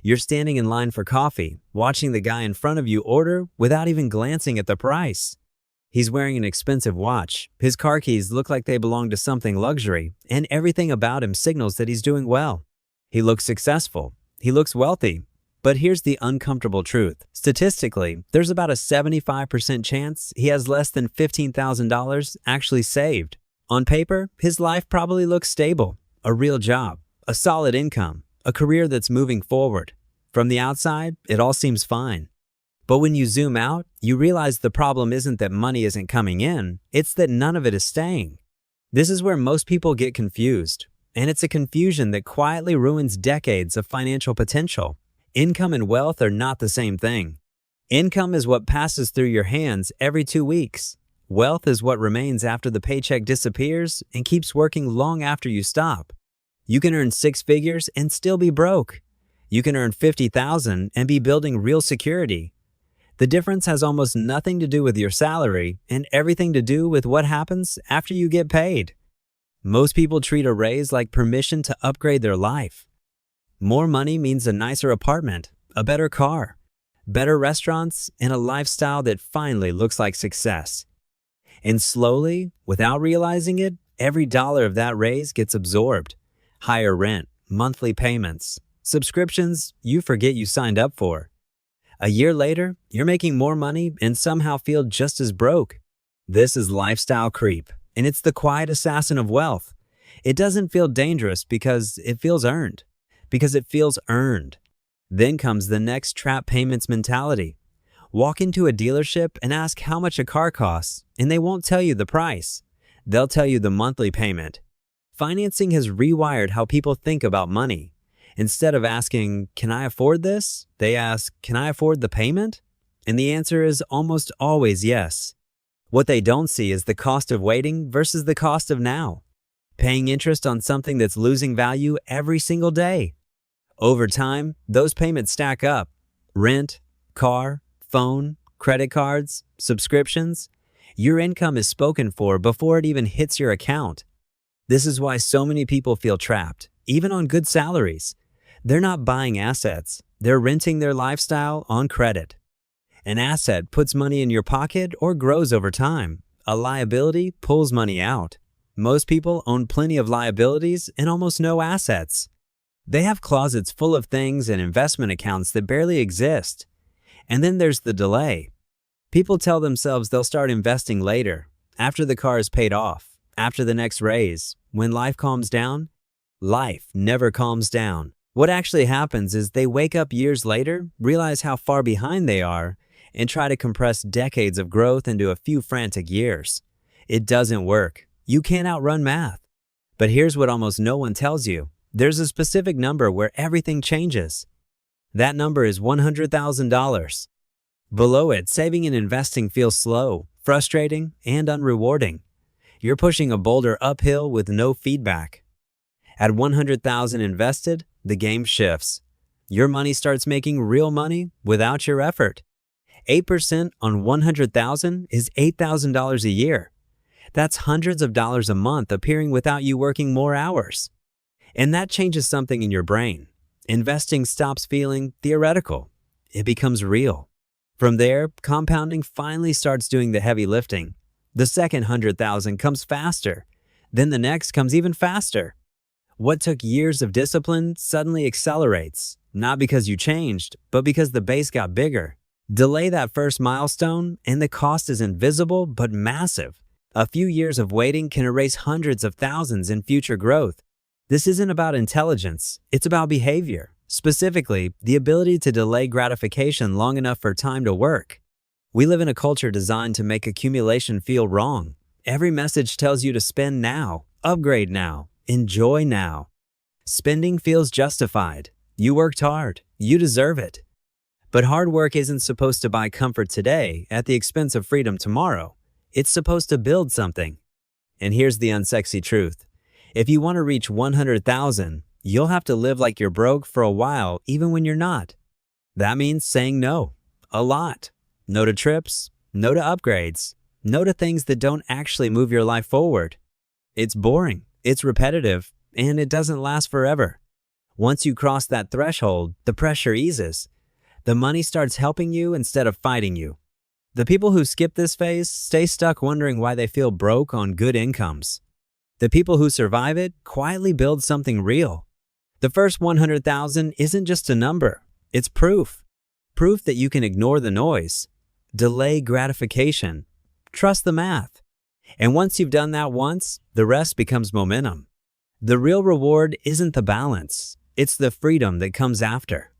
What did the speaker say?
You're standing in line for coffee, watching the guy in front of you order without even glancing at the price. He's wearing an expensive watch, his car keys look like they belong to something luxury, and everything about him signals that he's doing well. He looks successful. He looks wealthy. But here's the uncomfortable truth. Statistically, there's about a 75% chance he has less than $15,000 actually saved. On paper, his life probably looks stable. A real job, a solid income, a career that's moving forward. From the outside, it all seems fine. But when you zoom out, you realize the problem isn't that money isn't coming in, it's that none of it is staying. This is where most people get confused, and it's a confusion that quietly ruins decades of financial potential. Income and wealth are not the same thing. Income is what passes through your hands every 2 weeks. Wealth is what remains after the paycheck disappears and keeps working long after you stop. You can earn 6 figures and still be broke. You can earn $50,000 and be building real security. The difference has almost nothing to do with your salary and everything to do with what happens after you get paid. Most people treat a raise like permission to upgrade their life. More money means a nicer apartment, a better car, better restaurants, and a lifestyle that finally looks like success. And slowly, without realizing it, every dollar of that raise gets absorbed. Higher rent, monthly payments, subscriptions you forget you signed up for. A year later, you're making more money and somehow feel just as broke. This is lifestyle creep, and it's the quiet assassin of wealth. It doesn't feel dangerous because it feels earned. Because it feels earned. Then comes the next trap payments mentality. Walk into a dealership and ask how much a car costs, and they won't tell you the price. They'll tell you the monthly payment. Financing has rewired how people think about money. Instead of asking, "Can I afford this?" they ask, "Can I afford the payment?" And the answer is almost always yes. What they don't see is the cost of waiting versus the cost of now. Paying interest on something that's losing value every single day. Over time, those payments stack up. Rent, car, phone, credit cards, subscriptions. Your income is spoken for before it even hits your account. This is why so many people feel trapped, even on good salaries. They're not buying assets. They're renting their lifestyle on credit. An asset puts money in your pocket or grows over time. A liability pulls money out. Most people own plenty of liabilities and almost no assets. They have closets full of things and investment accounts that barely exist. And then there's the delay. People tell themselves they'll start investing later, after the car is paid off, after the next raise, when life calms down. Life never calms down. What actually happens is they wake up years later, realize how far behind they are, and try to compress decades of growth into a few frantic years. It doesn't work. You can't outrun math. But here's what almost no one tells you. There's a specific number where everything changes. That number is $100,000. Below it, saving and investing feels slow, frustrating, and unrewarding. You're pushing a boulder uphill with no feedback. At $100,000 invested, the game shifts. Your money starts making real money without your effort. 8% on $100,000 is $8,000 a year. That's hundreds of dollars a month appearing without you working more hours. And that changes something in your brain. Investing stops feeling theoretical. It becomes real. From there, compounding finally starts doing the heavy lifting. The second $100,000 comes faster. Then the next comes even faster. What took years of discipline suddenly accelerates, not because you changed, but because the base got bigger. Delay that first milestone, and the cost is invisible but massive. A few years of waiting can erase hundreds of thousands in future growth. This isn't about intelligence, it's about behavior. Specifically, the ability to delay gratification long enough for time to work. We live in a culture designed to make accumulation feel wrong. Every message tells you to spend now, upgrade now, enjoy now. Spending feels justified. You worked hard. You deserve it. But hard work isn't supposed to buy comfort today at the expense of freedom tomorrow. It's supposed to build something. And here's the unsexy truth. If you want to reach 100,000, you'll have to live like you're broke for a while even when you're not. That means saying no. A lot. No to trips. No to upgrades. No to things that don't actually move your life forward. It's boring. It's repetitive, and it doesn't last forever. Once you cross that threshold, the pressure eases. The money starts helping you instead of fighting you. The people who skip this phase stay stuck wondering why they feel broke on good incomes. The people who survive it quietly build something real. The first 100,000 isn't just a number, it's proof. Proof that you can ignore the noise, delay gratification, trust the math. And once you've done that once, the rest becomes momentum. The real reward isn't the balance, it's the freedom that comes after.